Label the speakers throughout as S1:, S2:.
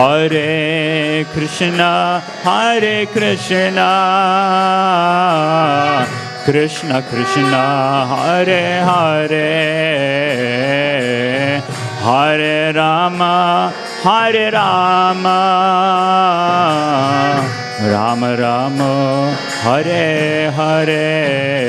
S1: Hare Krishna, Krishna Krishna, Hare Hare, Hare Rama, Rama Rama, Hare Hare.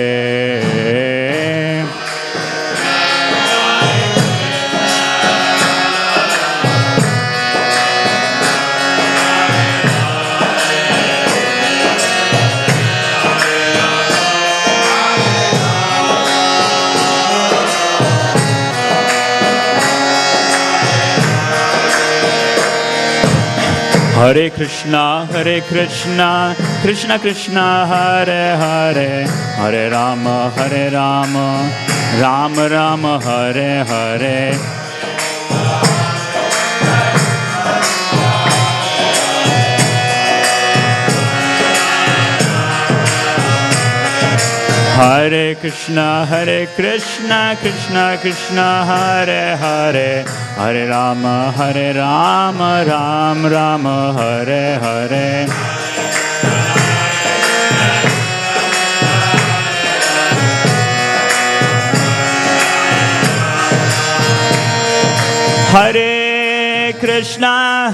S1: Hare Krishna, Krishna Krishna, Hare Hare, Hare Rama, Rama Rama, Hare Hare. Hare Krishna, Krishna Krishna, Hare Hare, Hare Rama, Rama Rama, Hare Hare. Hare Krishna,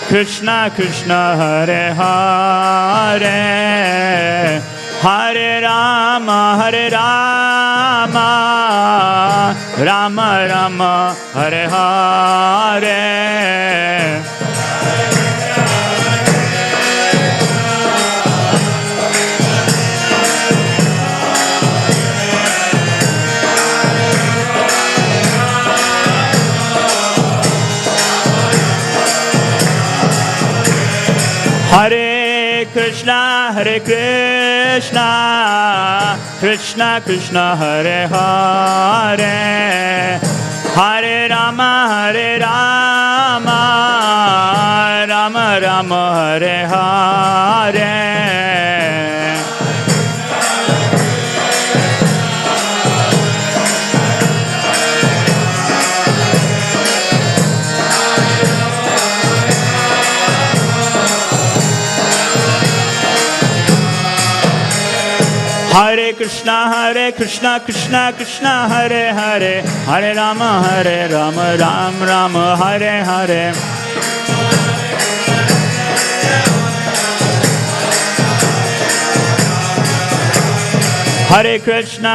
S1: Krishna Krishna, Hare Hare, Hare Rama, Rama Rama, Hare Hare. Hare Krishna, Krishna Krishna, Hare Hare, Hare Rama, Rama Rama, Hare Hare. Hare Krishna, Krishna Krishna, Hare Hare, Hare Rama, Rama Rama, Hare Hare. Hare Krishna,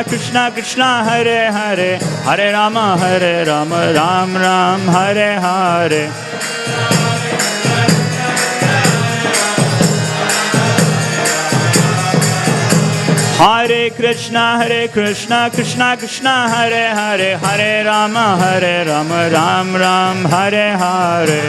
S1: Krishna Krishna, Hare Hare, Hare Rama, Rama Rama, Hare Hare. Hare Krishna, Krishna Krishna, Hare Hare, Hare Rama, Rama Rama, Hare Hare.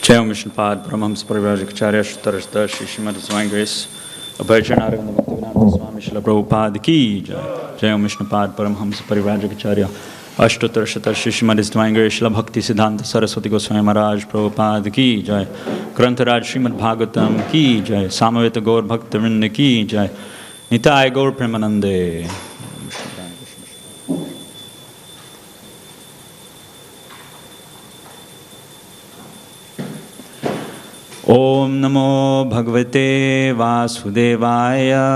S1: Jai Vishnupada, Paramahamsa Parivrajacharya, Shuttarashta, Sriman Nrsimha Dasa, Abhayacharya Bhaktivedanta Swami Srila Prabhupada ki Jai. Jai Vishnupada, Paramahamsa Parivrajacharya, Ashtotarashta, Sriman Nrsimha Dasa, Srila Bhakti Siddhanta Saraswati Goswami Maharaj Prabhupada ki Jai. Grantaraj Srimad Bhagavatam ki Jai. Samaveta Gaur Bhaktivinoda ki Jai. Nitai Gaur Premanande. Om Namo Bhagavate Vasudevaya.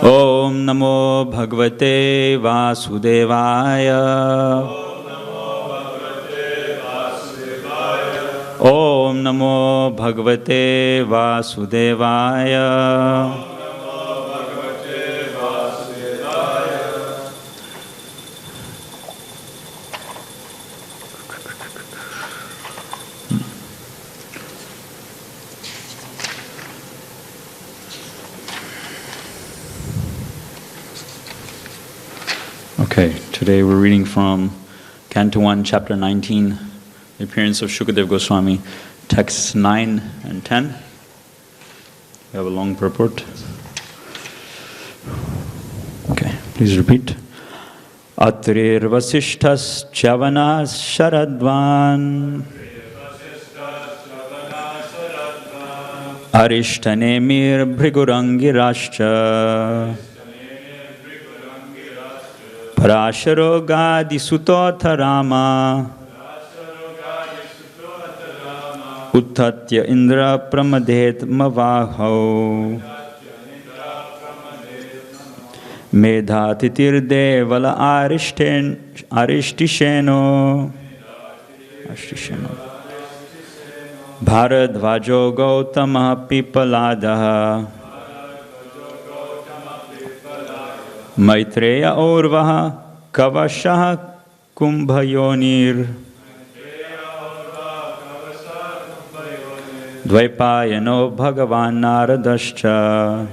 S1: Om Namo Bhagavate Vasudevaya. Om Namo Bhagavate Vasudevaya. Okay, today we're reading from Canto 1, Chapter 19, the appearance of Shukadeva Goswami, texts 9 and 10. We have a long purport. Okay, please repeat. Atrir Vasishthas Chavanas Sharadvan Arishtanemir Bhrigurangirascha Parasharo Gadi Sutotha Rama Uttatya Indra Pramadhet Mavaho Medhatitir Devala Arishtisheno Bharadvajo Gautama Pipaladaha Maitreya Urvaha Kavashaha Kumbhayonir Dvaipayano Bhagavan Naradascha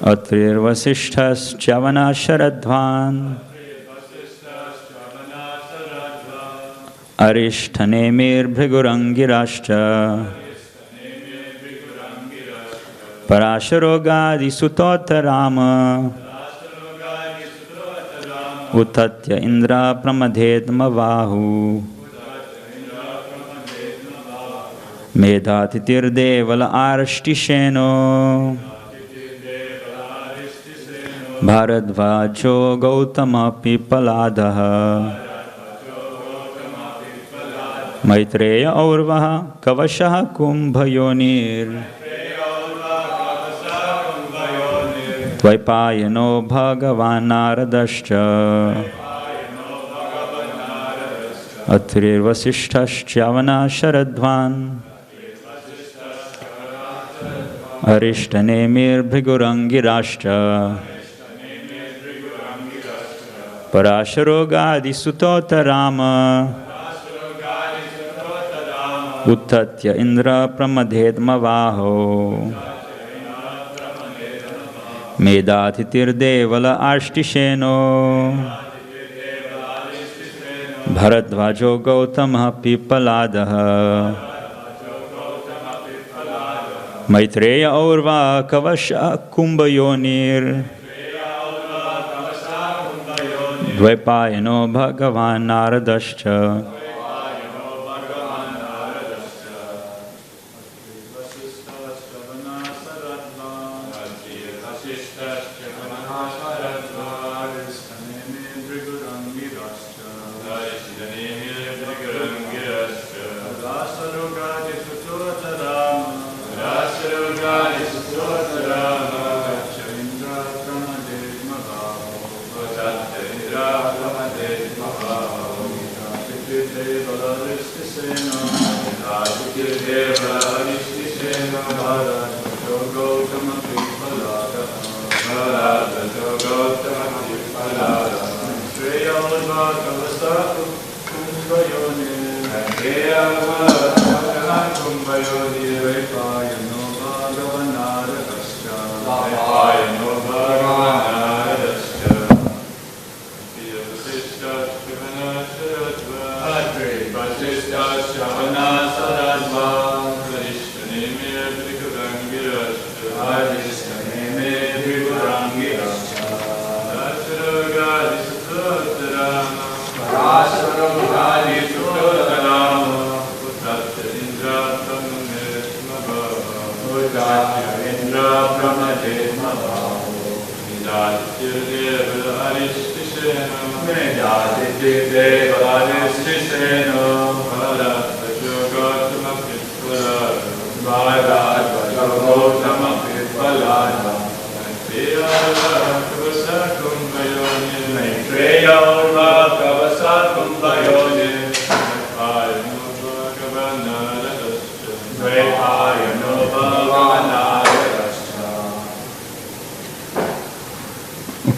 S1: Atrir Vasishthas Chavana Sharadvan Arishtanemir Bhrigurangirascha Parasharo Gadi Sutota Rama Uttatya Indra Pramadhet Mavahu Medhatitir Devala Arishtisheno Bharadvajo Gautama Pipaladaha Maitreya Aurvaha Kavashaha Kumbhayonir Dvaipayano Bhagavan Naradascha Atrir Vasishthas Chavana Sharadvan Arishtanemir Bhrigurangirascha Parasharo Gadi Sutota Rama Uttatya Indra Pramadhet Mavaho Medhatitir Devala Ashtisheno Bharadvajo Gautama Pipaladaha Maitreya Aurva Kavasha Kumbhayonir Dvaipayano Bhagavan Naradascha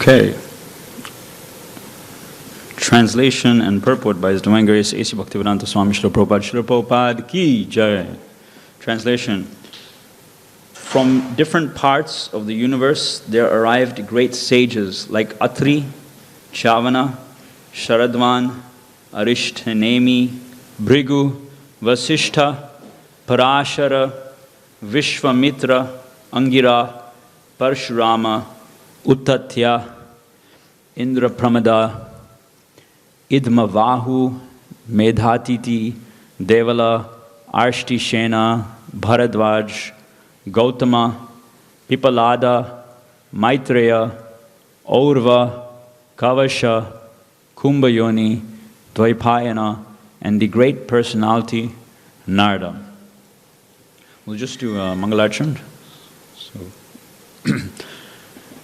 S1: Okay. Translation and purport by His Divine Grace A.C. Bhaktivedanta Swami Srila Prabhupada. Srila Prabhupada Ki Jai. Translation. From different parts of the universe there arrived great sages like Atri, Chavana, Sharadvan, Arishtanemi, Bhrigu, Vasishtha, Parashara, Vishvamitra, Angira, Parshurama, Uttatya, Indra Pramada, Idmavahu, Medhatiti, Devala, Arshti Shena, Bharadvaj, Gautama, Pipalada, Maitreya, Aurva, Kavasha, Kumbhayoni, Dvaipayana, and the great personality, Narada. We'll just do Mangalarchan.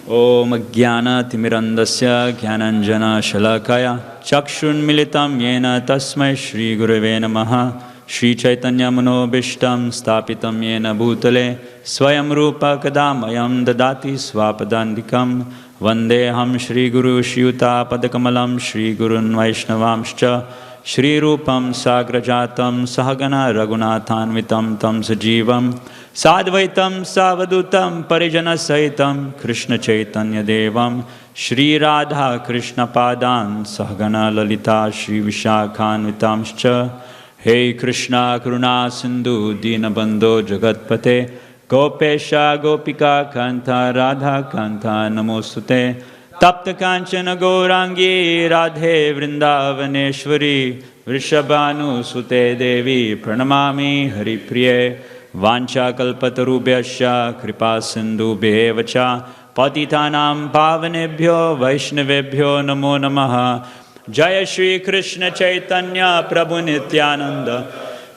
S1: Om Jnana Timirandasya Jnananjana Shalakaya Chakshun Militam Yena Tasmai Shri Gurave Namaha Shri Chaitanya Manobishtam Stapitam Yena Bhutale Swayam Rupa Kadamayam Dadati Swapadandikam Vandeham Shri Guru Shiyuta Padakamalam Shri Gurun Vaishnavamscha Shri Rupam Sagrajatam Sahagana Raghunathanvitam Tam Sajivam Sadvaitam Savadutam Parijana Saitam Krishna Chaitanya Devam Shri Radha Krishna Padan Sahagana Lalita Shri Vishakhanvitamscha Hey Krishna Karuna Sindhu Dinabandho Jagatpate Gopesha Gopika Kanta Radha Kanta Namostute Tapta Kanchana Gaurangi Radhe Vrindavaneshwari Vrishabhanu Sute Devi Pranamami Hari Priye Vancha Kalpatarubhyasya Kripa Sindhu Bevacha Patitanam Pavanebhyo Vaishnavebhyo Namo Namaha Jaya Shri Krishna Chaitanya Prabhu Nityananda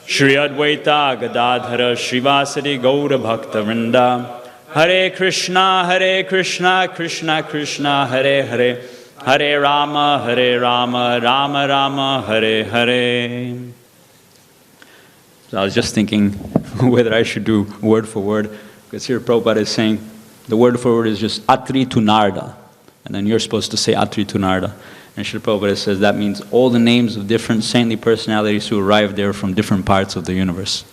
S1: Shri Advaita Gadadhara Srivasadi Gaura Bhakta Vrinda Hare Krishna, Krishna Krishna, Hare Hare, Hare Rama, Rama Rama, Hare Hare. So I was just thinking whether I should do word for word, because here Prabhupada is saying the word for word is just Atri to Narada, and then you're supposed to say Atri to Narada. And Srila Prabhupada says that means all the names of different saintly personalities who arrived there from different parts of the universe.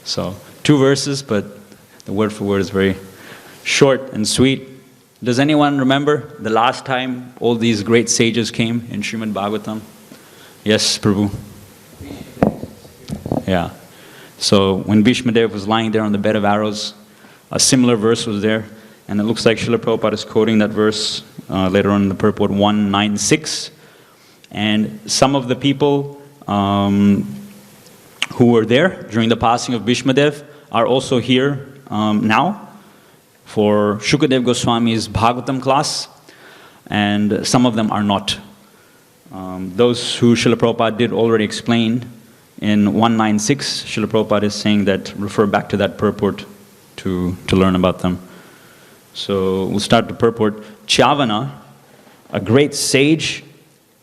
S1: So 2 verses, but the word for word is very short and sweet. Does anyone remember the last time all these great sages came in Srimad Bhagavatam? Yes, Prabhu. Yeah. So when Bhishmadev was lying there on the bed of arrows, a similar verse was there. And it looks like Srila Prabhupada is quoting that verse later on in the purport 196. And some of the people who were there during the passing of Bhishmadev are also here now for Shukadev Goswami's Bhagavatam class, and some of them are not. Those who Srila Prabhupada did already explain in 196, Srila Prabhupada is saying that refer back to that purport to learn about them. So we'll start the purport. Chavana, a great sage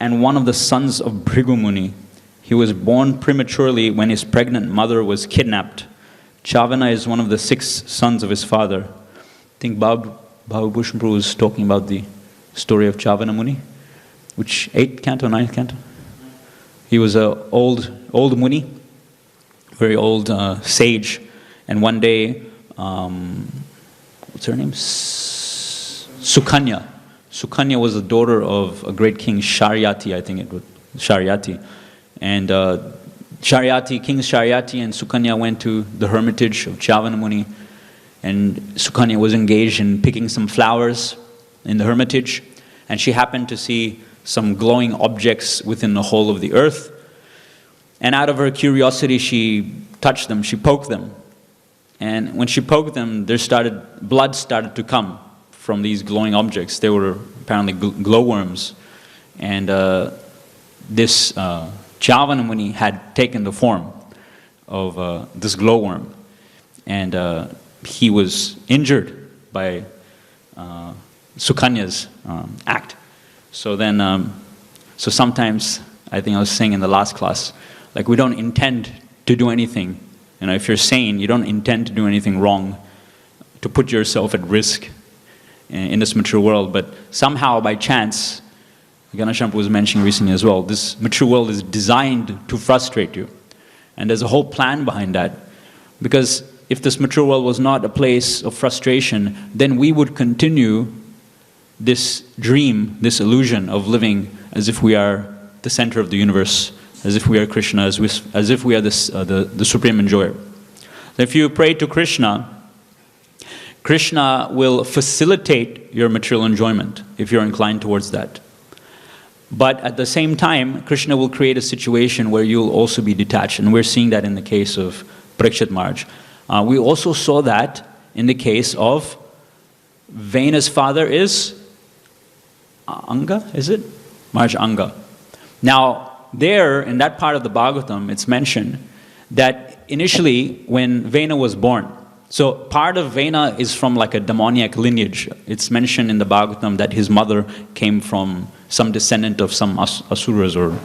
S1: and one of the sons of Bhrigu Muni. He was born prematurely when his pregnant mother was kidnapped. Chavana is one of the 6 sons of his father. I think Bhavu Bhushan Prabhu was talking about the story of Chavana Muni. Which 8th canto, 9th canto? He was an old Muni, very old sage. And one day, what's her name? Sukanya. Sukanya was the daughter of a great king, Sharyati, I think it was. Sharyati. And King Sharyati and Sukanya went to the hermitage of Chavana Muni, and Sukanya was engaged in picking some flowers in the hermitage, and she happened to see some glowing objects within the hole of the earth, and out of her curiosity she touched them, she poked them, and when she poked them blood started to come from these glowing objects. They were apparently glowworms, and this Chavana Muni had taken the form of this glowworm, and he was injured by Sukanya's act. So then, so sometimes, I think I was saying in the last class, like we don't intend to do anything. You know, if you're sane, you don't intend to do anything wrong, to put yourself at risk in this mature world, but somehow by chance, Ganashampa was mentioning recently as well, this mature world is designed to frustrate you. And there's a whole plan behind that. Because if this mature world was not a place of frustration, then we would continue this dream, this illusion of living as if we are the center of the universe, as if we are Krishna, as if we are the supreme enjoyer. If you pray to Krishna, Krishna will facilitate your material enjoyment if you're inclined towards that. But at the same time, Krishna will create a situation where you'll also be detached. And we're seeing that in the case of Parikshit Maharaj. We also saw that in the case of Vena's father is Anga, is it? Maharaj Anga. Now, there, in that part of the Bhagavatam, it's mentioned that initially when Vena was born, so part of Vena is from like a demoniac lineage. It's mentioned in the Bhagavatam that his mother came from some descendant of some asuras or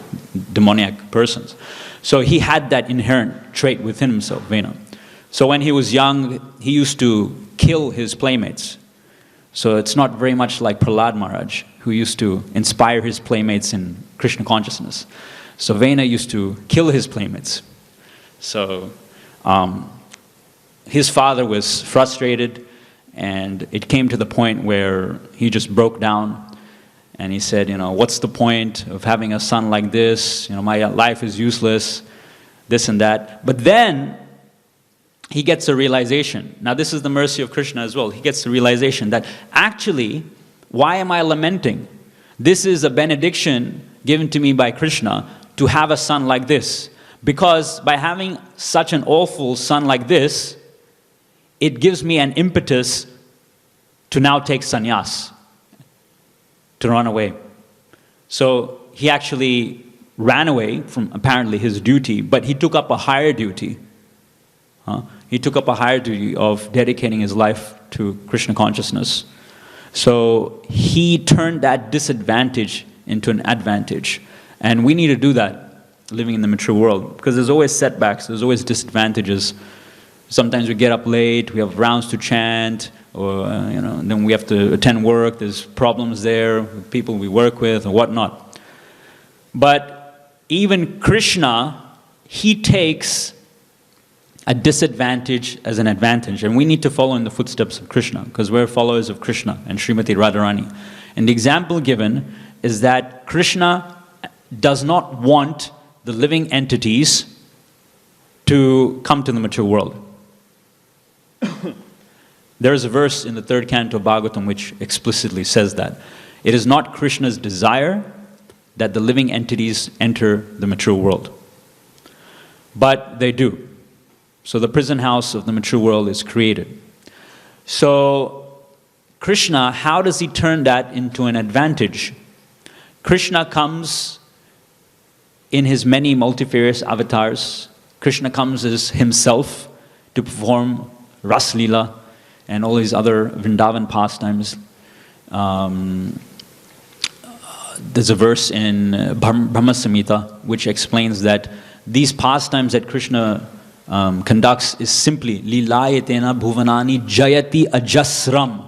S1: demoniac persons. So he had that inherent trait within himself, Vena. So when he was young, he used to kill his playmates. So it's not very much like Prahlad Maharaj, who used to inspire his playmates in Krishna consciousness. So Vena used to kill his playmates. So his father was frustrated, and it came to the point where he just broke down. And he said, what's the point of having a son like this? My life is useless, this and that. But then he gets a realization. Now this is the mercy of Krishna as well. He gets the realization that actually, why am I lamenting? This is a benediction given to me by Krishna to have a son like this. Because by having such an awful son like this, it gives me an impetus to now take sannyas, to run away. So he actually ran away from apparently his duty, but he took up a higher duty. He took up a higher duty of dedicating his life to Krishna consciousness. So he turned that disadvantage into an advantage. And we need to do that, living in the mature world, because there's always setbacks, there's always disadvantages. Sometimes we get up late, we have rounds to chant, or then we have to attend work, there's problems there with people we work with and whatnot. But even Krishna, he takes a disadvantage as an advantage, and we need to follow in the footsteps of Krishna, because we're followers of Krishna and Srimati Radharani. And the example given is that Krishna does not want the living entities to come to the mature world. There is a verse in the 3rd canto of Bhagavatam which explicitly says that. It is not Krishna's desire that the living entities enter the mature world. But they do. So the prison house of the mature world is created. So Krishna, how does he turn that into an advantage? Krishna comes in his many multifarious avatars. Krishna comes as himself to perform Ras Leela and all these other Vrindavan pastimes. There's a verse in Brahma Samhita which explains that these pastimes that Krishna conducts is simply Lilayatena Bhuvanani Jayati Ajasram.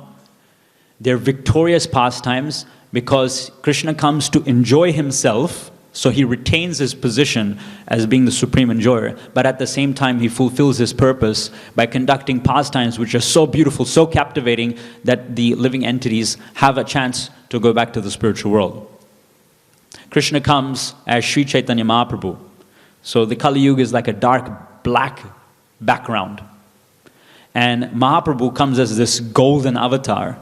S1: They're victorious pastimes because Krishna comes to enjoy himself, so he retains his position as being the supreme enjoyer, but at the same time he fulfills his purpose by conducting pastimes which are so beautiful, so captivating, that the living entities have a chance to go back to the spiritual world. Krishna comes as Sri Chaitanya Mahaprabhu. So the Kali Yuga is like a dark black background. And Mahaprabhu comes as this golden avatar.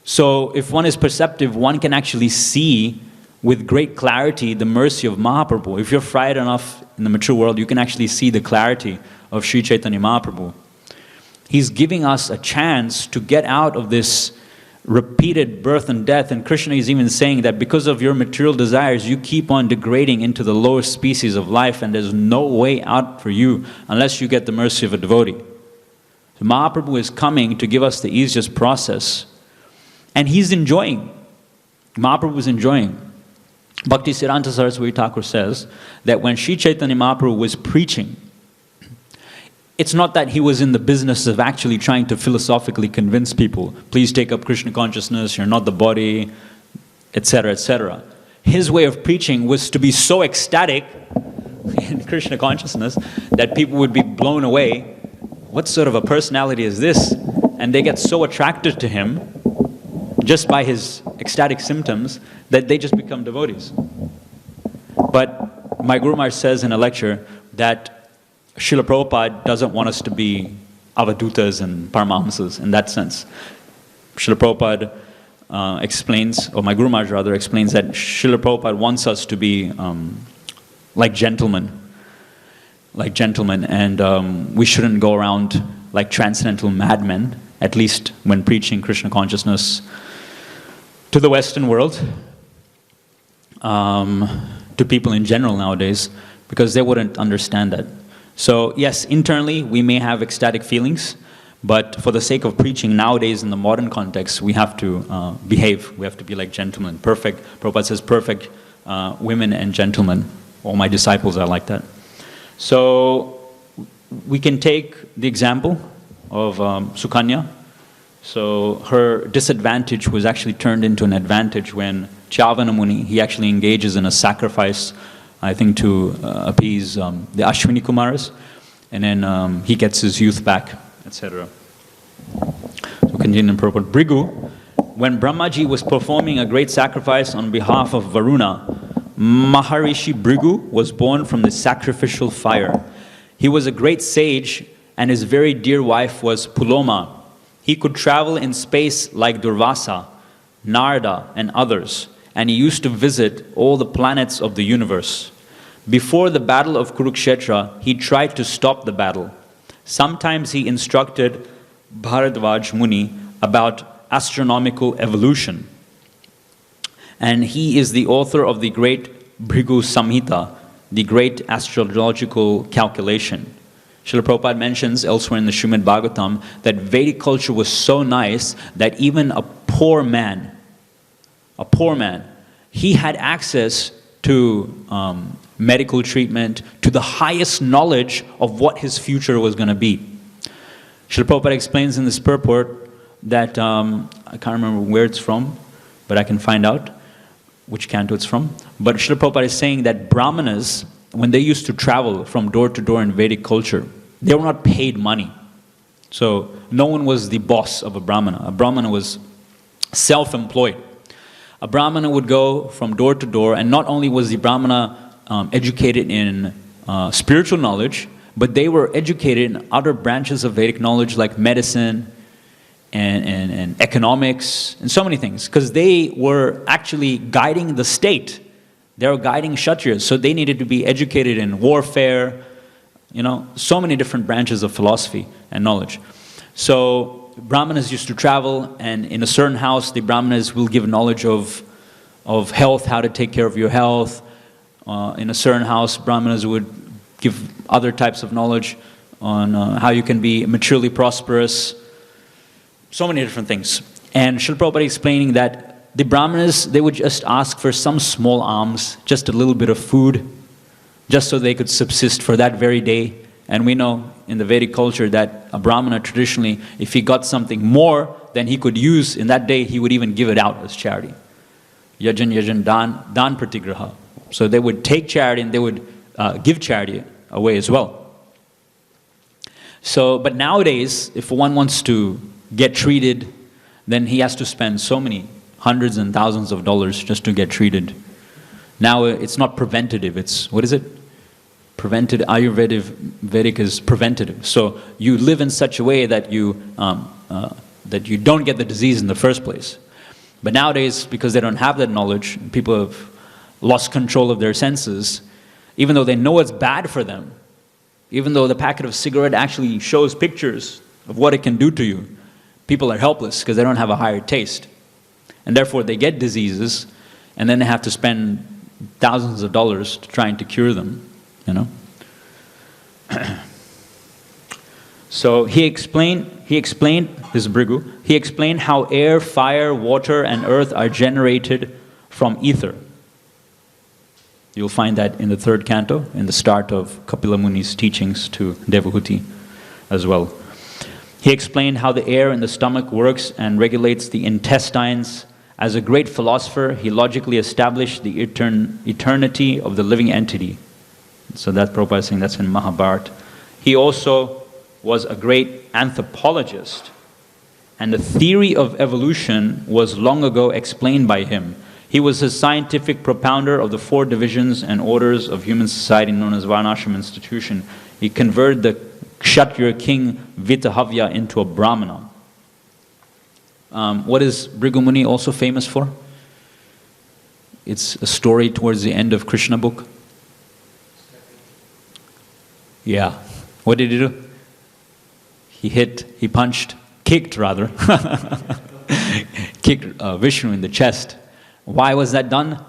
S1: So if one is perceptive, one can actually see with great clarity the mercy of Mahaprabhu. If you're fried enough in the mature world, you can actually see the clarity of Sri Chaitanya Mahaprabhu. He's giving us a chance to get out of this repeated birth and death, and Krishna is even saying that because of your material desires, you keep on degrading into the lowest species of life, and there's no way out for you unless you get the mercy of a devotee. So Mahaprabhu is coming to give us the easiest process, and he's enjoying. Mahaprabhu is enjoying. Bhakti Siddhanta Saraswati Thakur says that when Sri Chaitanya Mahaprabhu was preaching, it's not that he was in the business of actually trying to philosophically convince people, please take up Krishna consciousness, you're not the body, etc., etc. His way of preaching was to be so ecstatic in Krishna consciousness that people would be blown away. What sort of a personality is this? And they get so attracted to him just by his ecstatic symptoms that they just become devotees. But my Guru Maharaj says in a lecture that Srila Prabhupada doesn't want us to be avadutas and paramahamsas in that sense. Srila Prabhupada explains, or my Guru Maharaj rather explains, that Srila Prabhupada wants us to be like gentlemen, and we shouldn't go around like transcendental madmen, at least when preaching Krishna consciousness to the Western world, to people in general nowadays, because they wouldn't understand that. So yes, internally we may have ecstatic feelings, but for the sake of preaching nowadays in the modern context, we have to behave. We have to be like gentlemen, perfect. Prabhupada says perfect women and gentlemen. All my disciples are like that. So we can take the example of Sukanya. So her disadvantage was actually turned into an advantage when Chavana Muni, he actually engages in a sacrifice, I think, to appease the Ashwini Kumaras, and then he gets his youth back, etc. So continue in purport. Brigu, when Brahmaji was performing a great sacrifice on behalf of Varuna, Maharishi Brigu was born from the sacrificial fire. He was a great sage, and his very dear wife was Puloma. He could travel in space like Durvasa, Narada, and others, and he used to visit all the planets of the universe. Before the battle of Kurukshetra, he tried to stop the battle. Sometimes he instructed Bharadvaj Muni about astronomical evolution. And he is the author of the great Bhrigu Samhita, the great astrological calculation. Srila Prabhupada mentions elsewhere in the Srimad Bhagavatam that Vedic culture was so nice that even a poor man, he had access to medical treatment, to the highest knowledge of what his future was going to be. Srila Prabhupada explains in this purport that, I can't remember where it's from, but I can find out which canto it's from. But Srila Prabhupada is saying that Brahmanas, when they used to travel from door to door in Vedic culture, they were not paid money. So no one was the boss of a Brahmana. A Brahmana was self-employed. A Brahmana would go from door to door, and not only was the Brahmana educated in spiritual knowledge, but they were educated in other branches of Vedic knowledge like medicine and economics and so many things, because they were actually guiding the state. They were guiding Kshatriyas, so they needed to be educated in warfare, so many different branches of philosophy and knowledge. So Brahmanas used to travel, and in a certain house, the Brahmanas will give knowledge of health, how to take care of your health. In a certain house, Brahmanas would give other types of knowledge on how you can be maturely prosperous. So many different things. And Srila Prabhupada explaining that the Brahmanas, they would just ask for some small alms, just a little bit of food, just so they could subsist for that very day. And we know in the Vedic culture that a Brahmana traditionally, if he got something more than he could use in that day, he would even give it out as charity. Yajan, dan pratigraha. So they would take charity and they would give charity away as well. So, but nowadays, if one wants to get treated, then he has to spend so many hundreds and thousands of dollars just to get treated. Now it's not preventative, it's, what is it? Preventative, Ayurvedic is preventative. So you live in such a way that you don't get the disease in the first place. But nowadays, because they don't have that knowledge, people have lost control of their senses, even though they know it's bad for them, even though the packet of cigarette actually shows pictures of what it can do to you, people are helpless because they don't have a higher taste. And therefore they get diseases, and then they have to spend thousands of dollars trying to cure them, So he explained, this Brigu, he explained how air, fire, water, and earth are generated from ether. You'll find that in the 3rd canto, in the start of Kapila Muni's teachings to Devahuti as well. He explained how the air in the stomach works and regulates the intestines. As a great philosopher, he logically established the eternity of the living entity. So that Prabhupada is saying that's in Mahabharata. He also was a great anthropologist, and the theory of evolution was long ago explained by him. He was a scientific propounder of the 4 divisions and orders of human society known as Varnashram institution. He converted the Kshatriya king Vitahavya into a Brahmana. What is Bhrigu Muni also famous for? It's a story towards the end of Krishna book. Yeah. What did he do? He punched, kicked rather, kicked Vishnu in the chest. Why was that done?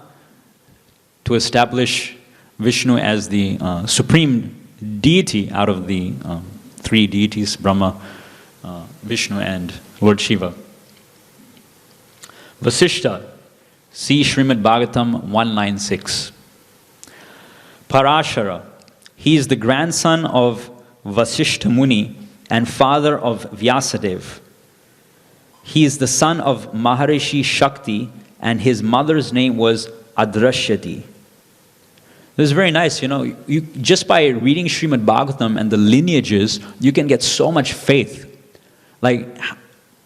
S1: To establish Vishnu as the supreme deity out of the three deities, Brahma, Vishnu and Lord Shiva. Vasishta, see Srimad Bhagavatam 196. Parashara, he is the grandson of Vasishta Muni and father of Vyasadeva. He is the son of Maharishi Shakti and his mother's name was Adrashyati. This is very nice, you just by reading Srimad Bhagavatam and the lineages, you can get so much faith. Like,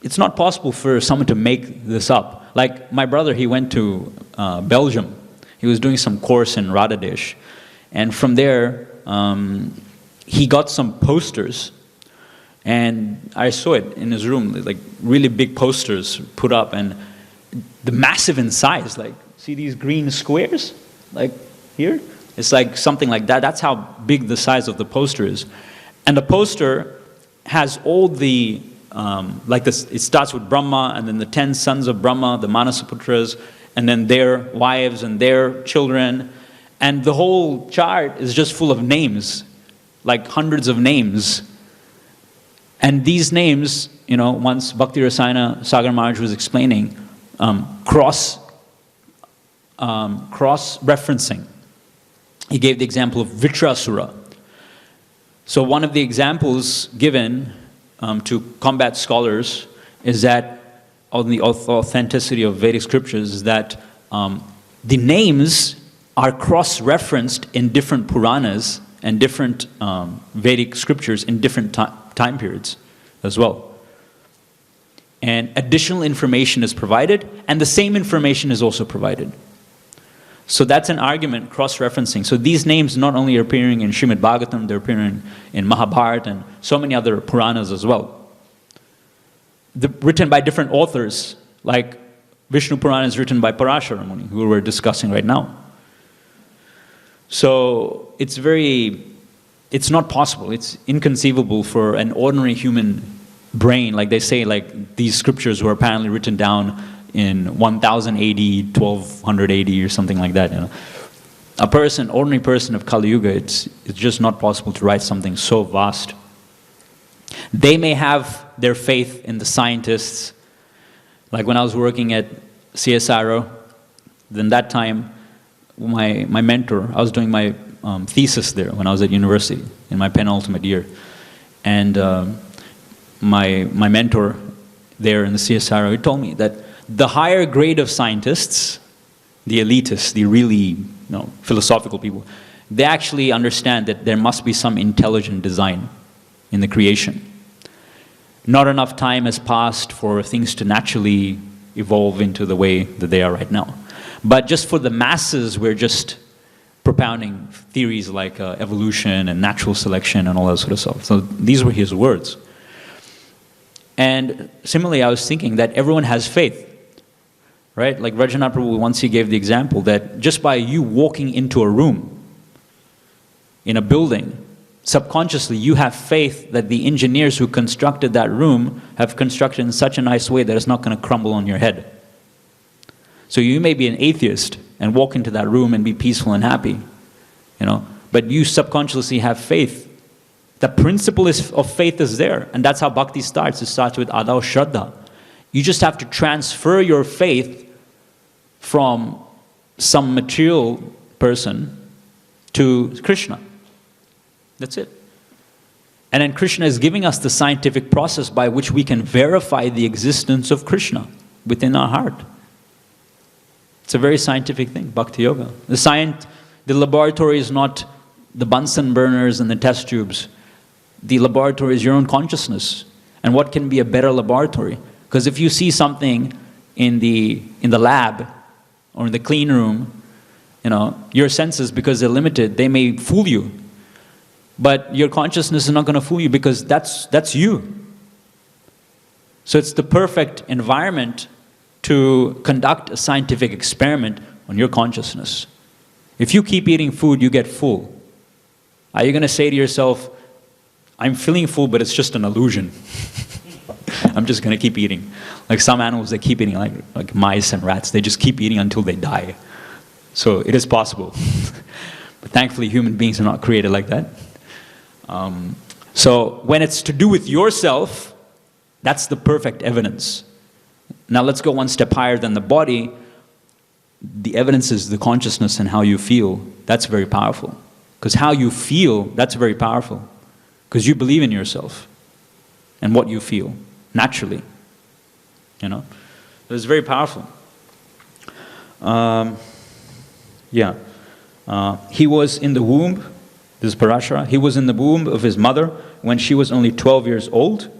S1: it's not possible for someone to make this up. Like, my brother, he went to Belgium. He was doing some course in Radhadesh. And from there, he got some posters. And I saw it in his room, like really big posters put up. And the massive in size, like, see these green squares? Like, here? It's like something like that. That's how big the size of the poster is. And the poster has all the, like this, it starts with Brahma, and then the 10 sons of Brahma, the Manasaputras, and then their wives and their children. And the whole chart is just full of names, like hundreds of names. And these names, once Bhakti Rasayana Sagar Maharaj was explaining, cross-referencing. He gave the example of Vitrasura. So one of the examples given to combat scholars is that, on the authenticity of Vedic scriptures, is that the names are cross-referenced in different Puranas and different Vedic scriptures in different time periods as well. And additional information is provided, and the same information is also provided. So that's an argument, cross-referencing. So these names not only are appearing in Srimad Bhagavatam, they're appearing in Mahabharata and so many other Puranas as well. Written by different authors, like Vishnu Purana is written by Parashara Muni, who we're discussing right now. So it's not possible, it's inconceivable for an ordinary human brain, like they say, like these scriptures were apparently written down in 1000 AD, 1200 AD or something like that. Ordinary person of Kali Yuga, it's just not possible to write something so vast. They may have their faith in the scientists. Like when I was working at CSIRO, then that time, my mentor, I was doing my thesis there when I was at university in my penultimate year. And my mentor there in the CSIRO, he told me that the higher grade of scientists, the elitists, the really philosophical people, they actually understand that there must be some intelligent design in the creation. Not enough time has passed for things to naturally evolve into the way that they are right now. But just for the masses, we're just propounding theories like evolution and natural selection and all that sort of stuff. So these were his words. And similarly, I was thinking that everyone has faith. Right? Like Rajanath Prabhu, once he gave the example that just by you walking into a room, in a building, subconsciously you have faith that the engineers who constructed that room have constructed in such a nice way that it's not going to crumble on your head. So you may be an atheist and walk into that room and be peaceful and happy, but you subconsciously have faith. The principle of faith is there, and that's how bhakti starts. It starts with Adav Shraddha. You just have to transfer your faith from some material person to Krishna. That's it. And then Krishna is giving us the scientific process by which we can verify the existence of Krishna within our heart. It's a very scientific thing, Bhakti Yoga. The laboratory is not the Bunsen burners and the test tubes. The laboratory is your own consciousness. And what can be a better laboratory? Because if you see something in the lab or in the clean room, your senses, because they're limited, they may fool you. But your consciousness is not going to fool you because that's you. So it's the perfect environment to conduct a scientific experiment on your consciousness. If you keep eating food, you get full. Are you going to say to yourself, I'm feeling full, but it's just an illusion. I'm just going to keep eating. Like some animals, they keep eating, like mice and rats. They just keep eating until they die. So it is possible. But thankfully, human beings are not created like that. So when it's to do with yourself, that's the perfect evidence. Now let's go one step higher than the body. The evidence is the consciousness and how you feel. That's very powerful. Because how you feel, that's very powerful. Because you believe in yourself and what you feel, naturally. You know? It's very powerful. He was in the womb, this is Parashara, he was in the womb of his mother when she was only 12 years old.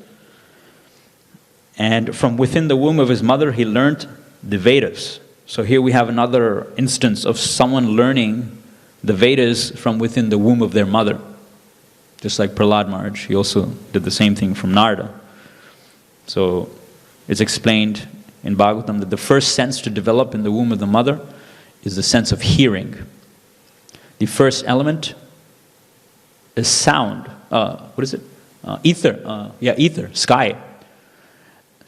S1: And from within the womb of his mother, he learned the Vedas. So here we have another instance of someone learning the Vedas from within the womb of their mother. Just like Prahlad Maharaj, he also did the same thing from Narada. So it's explained in Bhagavatam that the first sense to develop in the womb of the mother is the sense of hearing. The first element is sound. What is it? Ether. Ether, sky.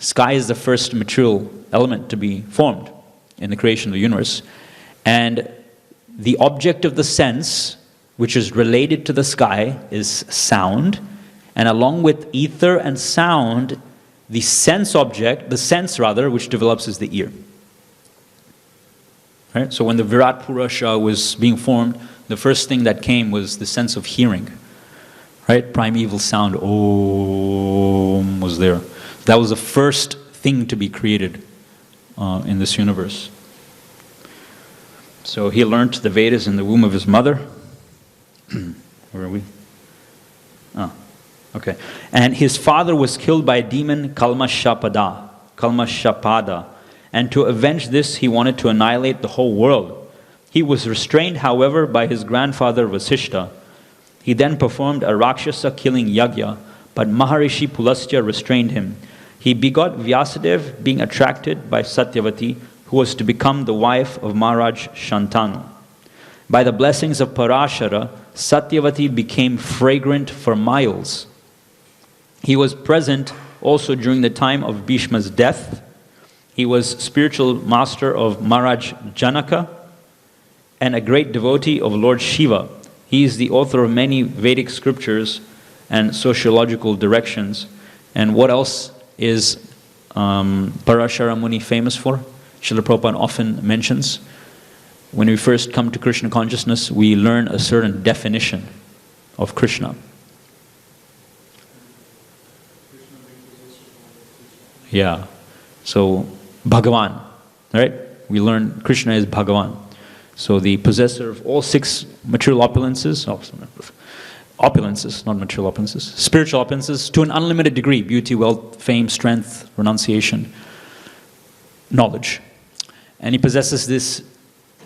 S1: Sky is the first material element to be formed in the creation of the universe. And the object of the sense, which is related to the sky, is sound. And along with ether and sound, the sense which develops is the ear. Right? So when the Virat Purusha was being formed, the first thing that came was the sense of hearing. Right? Primeval sound, Om, was there. That was the first thing to be created in this universe. So he learned the Vedas in the womb of his mother. Where are we? Okay. And his father was killed by a demon, Kalmashapada. And to avenge this, he wanted to annihilate the whole world. He was restrained, however, by his grandfather Vasishta. He then performed a Rakshasa killing yagya, but Maharishi Pulastya restrained him. He begot Vyasadeva, being attracted by Satyavati, who was to become the wife of Maharaj Shantanu. By the blessings of Parashara, Satyavati became fragrant for miles. He was present also during the time of Bhishma's death. He was spiritual master of Maharaj Janaka and a great devotee of Lord Shiva. He is the author of many Vedic scriptures and sociological directions. And what else is Parashara Muni famous for? Srila Prabhupada often mentions, when we first come to Krishna consciousness, we learn a certain definition of Krishna. Yeah. So, Bhagavan, right? We learn Krishna is Bhagavan. So the possessor of all six material opulences, not material opulences, spiritual opulences, to an unlimited degree: beauty, wealth, fame, strength, renunciation, knowledge. And he possesses this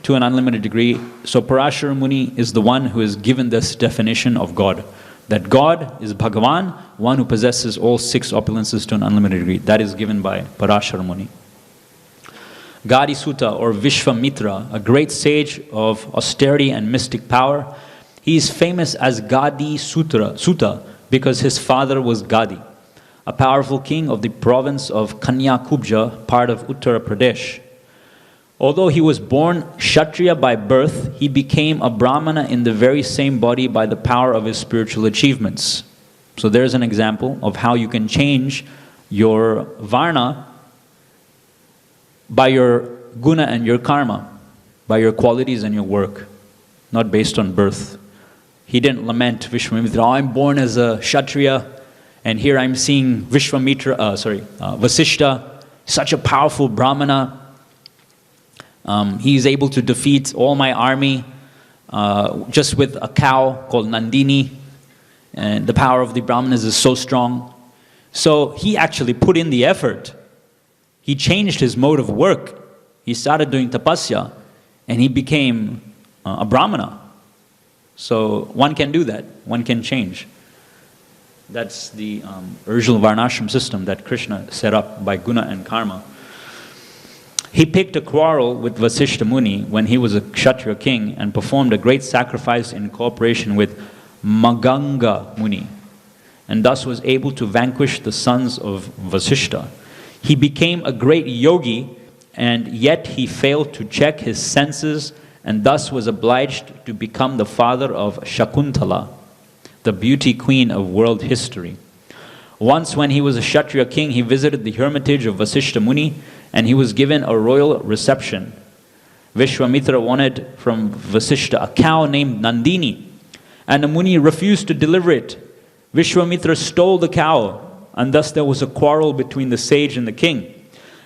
S1: to an unlimited degree. So Parashara Muni is the one who is given this definition of God. That God is Bhagavan, one who possesses all six opulences to an unlimited degree. That is given by Parashara Muni. Gadi Sutta, or Vishvamitra, a great sage of austerity and mystic power. He is famous as Gadi Sutta because his father was Gadi, a powerful king of the province of Kanyakubja, part of Uttar Pradesh. Although he was born Kshatriya by birth, he became a Brahmana in the very same body by the power of his spiritual achievements. So there's an example of how you can change your Varna by your guna and your karma, by your qualities and your work, not based on birth. He didn't lament Vishwamitra, oh, I'm born as a Kshatriya, and here I'm seeing Vasishta, such a powerful Brahmana. He's able to defeat all my army just with a cow called Nandini, and the power of the Brahmanas is so strong. So he actually put in the effort. He changed his mode of work. He started doing tapasya, and he became a Brahmana. So one can do that. One can change. That's the original Varnashram system that Krishna set up by guna and karma. He picked a quarrel with Vasishta Muni when he was a Kshatriya king and performed a great sacrifice in cooperation with Maganga Muni, and thus was able to vanquish the sons of Vasishta. He became a great yogi, and yet he failed to check his senses and thus was obliged to become the father of Shakuntala, the beauty queen of world history. Once when he was a Kshatriya king, he visited the hermitage of Vasishta Muni and he was given a royal reception. Vishwamitra wanted from Vasishta a cow named Nandini, and the Muni refused to deliver it. Vishwamitra stole the cow, and thus there was a quarrel between the sage and the king.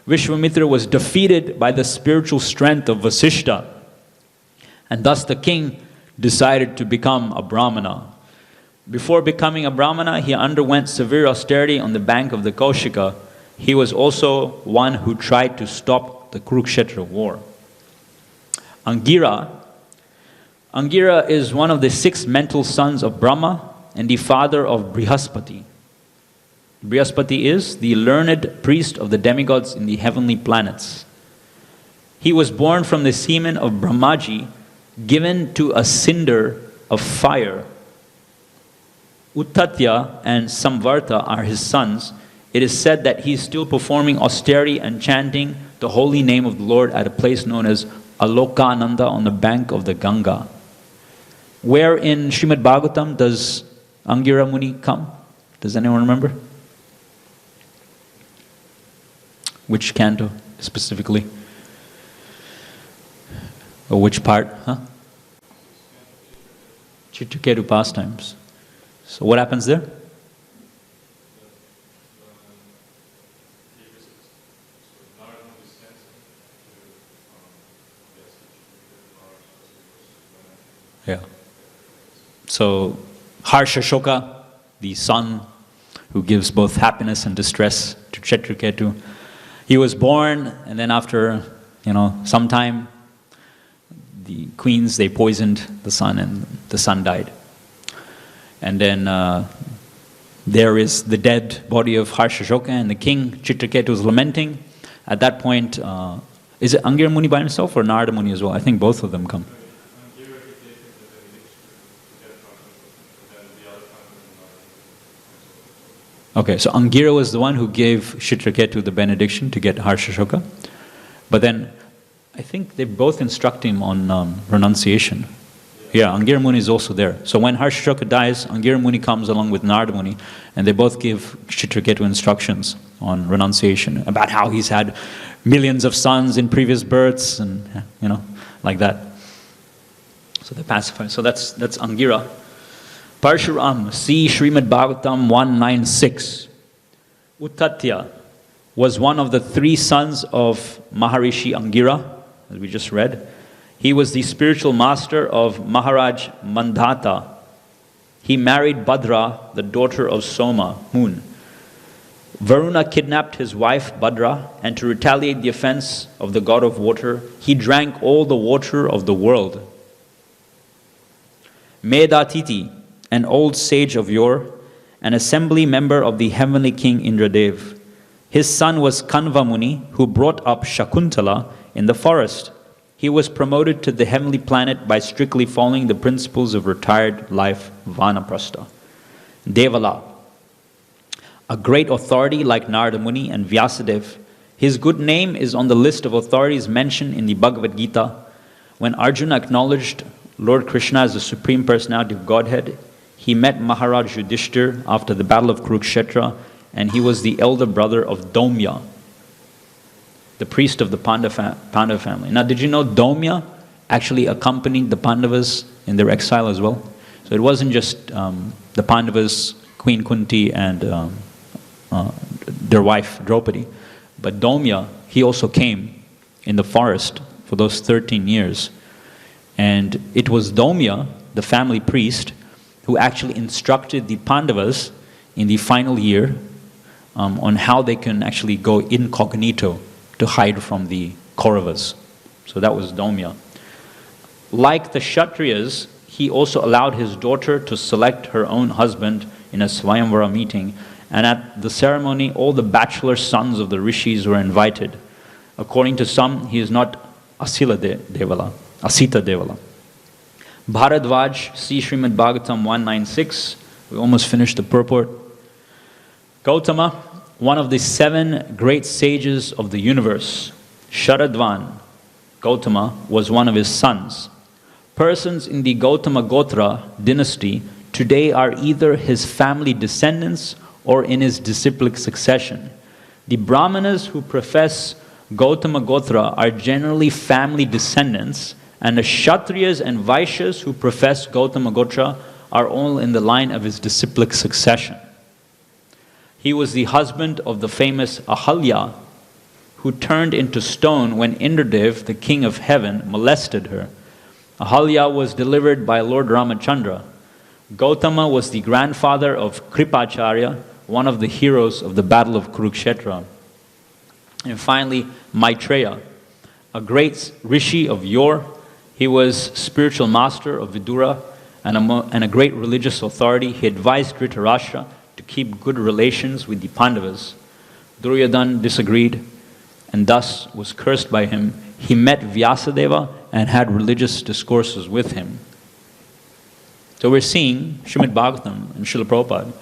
S1: Vishwamitra was defeated by the spiritual strength of Vasishta, and thus the king decided to become a Brahmana. Before becoming a Brahmana, he underwent severe austerity on the bank of the Kaushika. He was also one who tried to stop the Kurukshetra war. Angira is one of the 6 mental sons of Brahma and the father of Brihaspati. Brihaspati is the learned priest of the demigods in the heavenly planets. He was born from the semen of Brahmaji, given to a cinder of fire. Uttatya and Samvarta are his sons. It is said that he is still performing austerity and chanting the holy name of the Lord at a place known as Alokananda on the bank of the Ganga. Where in Srimad Bhagavatam does Angira Muni come? Does anyone remember? Which canto specifically? Or which part? Chitraketu pastimes. So what happens there? Yeah. So Harsha Shoka, the son who gives both happiness and distress to Chitraketu, he was born, and then after, some time, the queens, they poisoned the son, and the son died. And then there is the dead body of Harsha-shoka, and the king Chitraketu is lamenting. At that point, is it Angira Muni by himself or Narada Muni as well? I think both of them come. Okay, so Angira was the one who gave Chitraketu the benediction to get Harsha-shoka. But then, I think they both instruct him on renunciation. Yeah, Angira Muni is also there. So when Harsha-shoka dies, Angira Muni comes along with Narada Muni, and they both give Chitraketu instructions on renunciation, about how he's had millions of sons in previous births, and like that. So they pacify. So that's Angira. Parshuram, see Srimad Bhagavatam 196. Uttatya was one of the 3 sons of Maharishi Angira, as we just read. He was the spiritual master of Maharaj Mandhata. He married Bhadra, the daughter of Soma, moon. Varuna kidnapped his wife Bhadra, and to retaliate the offense of the god of water, he drank all the water of the world. Medatiti, an old sage of yore, an assembly member of the heavenly king Indradev. His son was Kanva Muni, who brought up Shakuntala in the forest. He was promoted to the heavenly planet by strictly following the principles of retired life, Vanaprastha. Devala, a great authority like Narada Muni and Vyasadeva. His good name is on the list of authorities mentioned in the Bhagavad Gita. When Arjuna acknowledged Lord Krishna as the Supreme Personality of Godhead, he met Maharaj Yudhishthir after the battle of Kurukshetra, and he was the elder brother of Domya, the priest of the Pandava family. Now, did you know Domya actually accompanied the Pandavas in their exile as well? So it wasn't just the Pandavas, Queen Kunti, and their wife Draupadi, but Domya, he also came in the forest for those 13 years. And it was Domya, the family priest, who actually instructed the Pandavas in the final year on how they can actually go incognito to hide from the Kauravas. So that was Domya. Like the Kshatriyas, he also allowed his daughter to select her own husband in a Swayamvara meeting. And at the ceremony, all the bachelor sons of the rishis were invited. According to some, he is not Asita Devala. Bharadvaj, see Srimad Bhagavatam 196. We almost finished the purport. Gautama, one of the 7 great sages of the universe, Sharadvan, Gautama, was one of his sons. Persons in the Gautama Gotra dynasty today are either his family descendants or in his disciplic succession. The Brahmanas who profess Gautama Gotra are generally family descendants, and the Kshatriyas and Vaishyas who profess Gautama Gotra are all in the line of his disciplic succession. He was the husband of the famous Ahalya, who turned into stone when Indradev, the king of heaven, molested her. Ahalya was delivered by Lord Ramachandra. Gautama was the grandfather of Kripacharya, one of the heroes of the battle of Kurukshetra. And finally, Maitreya, a great rishi of yore. He was spiritual master of Vidura and a great religious authority. He advised Dhritarashtra to keep good relations with the Pandavas. Duryodhana disagreed and thus was cursed by him. He met Vyasadeva and had religious discourses with him. So we're seeing Srimad Bhagavatam and Srila Prabhupada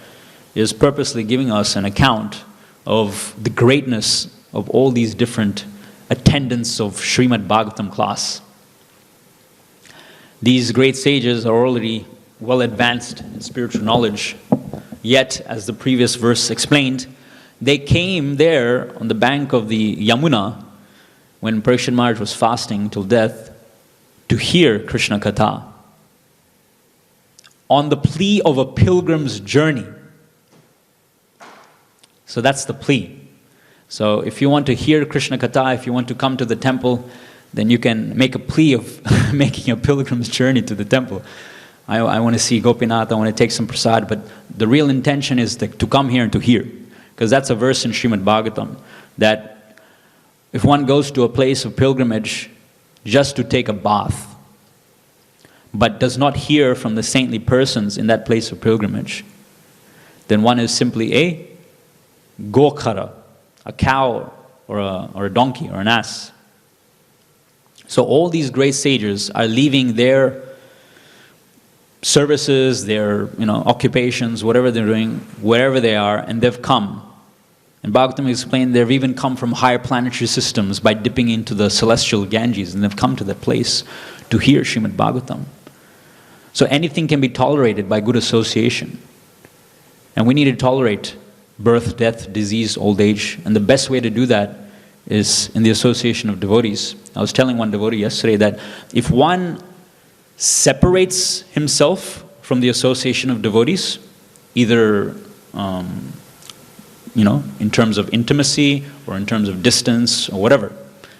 S1: is purposely giving us an account of the greatness of all these different attendants of Srimad Bhagavatam class. These great sages are already well advanced in spiritual knowledge, yet, as the previous verse explained, they came there on the bank of the Yamuna when Parikshit Maharaj was fasting till death to hear Krishna Katha on the plea of a pilgrim's journey. So that's the plea. So if you want to hear Krishna Katha, if you want to come to the temple, then you can make a plea of making a pilgrim's journey to the temple. I want to see Gopinath, I want to take some prasad, but the real intention is to come here and to hear. Because that's a verse in Srimad Bhagavatam, that if one goes to a place of pilgrimage just to take a bath, but does not hear from the saintly persons in that place of pilgrimage, then one is simply a gokhara, a cow or a donkey or an ass. So all these great sages are leaving their services, their occupations, whatever they're doing, wherever they are, and they've come. And Bhagavatam explained they've even come from higher planetary systems by dipping into the celestial Ganges, and they've come to that place to hear Srimad Bhagavatam. So anything can be tolerated by good association. And we need to tolerate birth, death, disease, old age, and the best way to do that is in the association of devotees. I was telling one devotee yesterday that if one separates himself from the association of devotees, either in terms of intimacy or in terms of distance or whatever,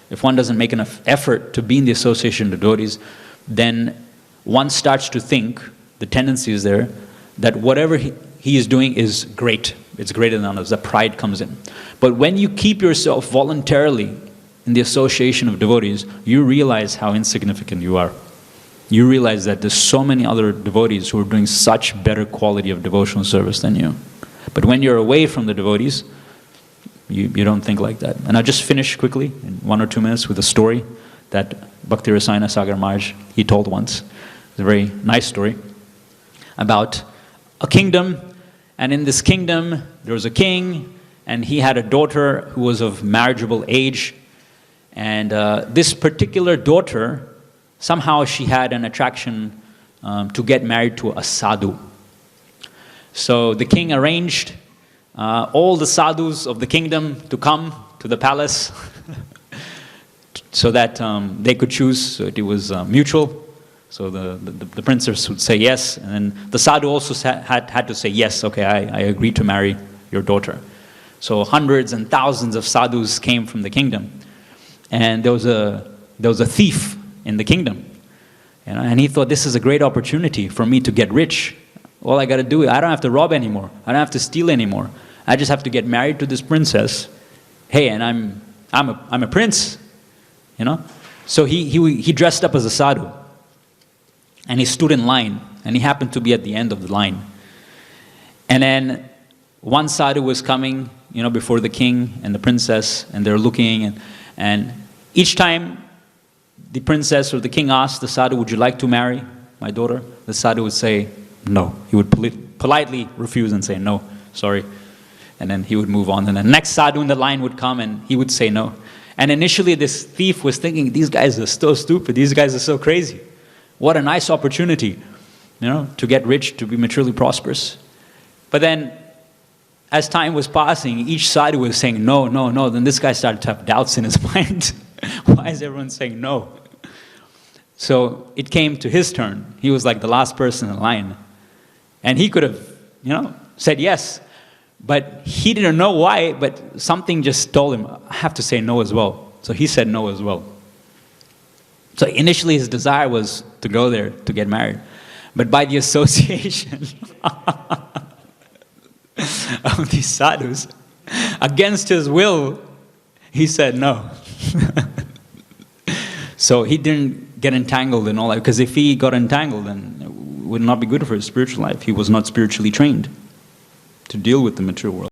S1: if one doesn't make enough effort to be in the association of devotees, then one starts to think, the tendency is there, that whatever he is doing is great. It's greater than others. That pride comes in. But when you keep yourself voluntarily in the association of devotees, you realize how insignificant you are. You realize that there's so many other devotees who are doing such better quality of devotional service than you. But when you're away from the devotees, you don't think like that. And I'll just finish quickly, in 1 or 2 minutes, with a story that Bhakti Rasayana Sagar Maharaj, he told once. It's a very nice story about a kingdom, and in this kingdom there was a king, and he had a daughter who was of marriageable age, and this particular daughter, somehow she had an attraction to get married to a sadhu. So the king arranged all the sadhus of the kingdom to come to the palace so that they could choose. So it was mutual. So the princess would say yes, and then the sadhu also had to say yes, okay, I agree to marry your daughter. So hundreds and thousands of sadhus came from the kingdom. And there was a thief in the kingdom. And he thought, this is a great opportunity for me to get rich. All I got to do, I don't have to rob anymore. I don't have to steal anymore. I just have to get married to this princess. Hey, and I'm a prince, So he dressed up as a sadhu. And he stood in line, and he happened to be at the end of the line. And then one sadhu was coming, before the king and the princess, and they're looking, and each time the princess or the king asked the sadhu, "Would you like to marry my daughter?" The sadhu would say no. He would politely refuse and say no, sorry. And then he would move on. And the next sadhu in the line would come and he would say no. And initially this thief was thinking, these guys are so stupid, these guys are so crazy. What a nice opportunity, to get rich, to be materially prosperous. But then, as time was passing, each sadhu was saying no, no, no. Then this guy started to have doubts in his mind. Why is everyone saying no? So it came to his turn. He was like the last person in line. And he could have, said yes. But he didn't know why, but something just told him, I have to say no as well. So he said no as well. So initially his desire was to go there to get married. But by the association of these sadhus, against his will, he said no. So he didn't get entangled in all that, because if he got entangled, then it would not be good for his spiritual life. He was not spiritually trained to deal with the material world.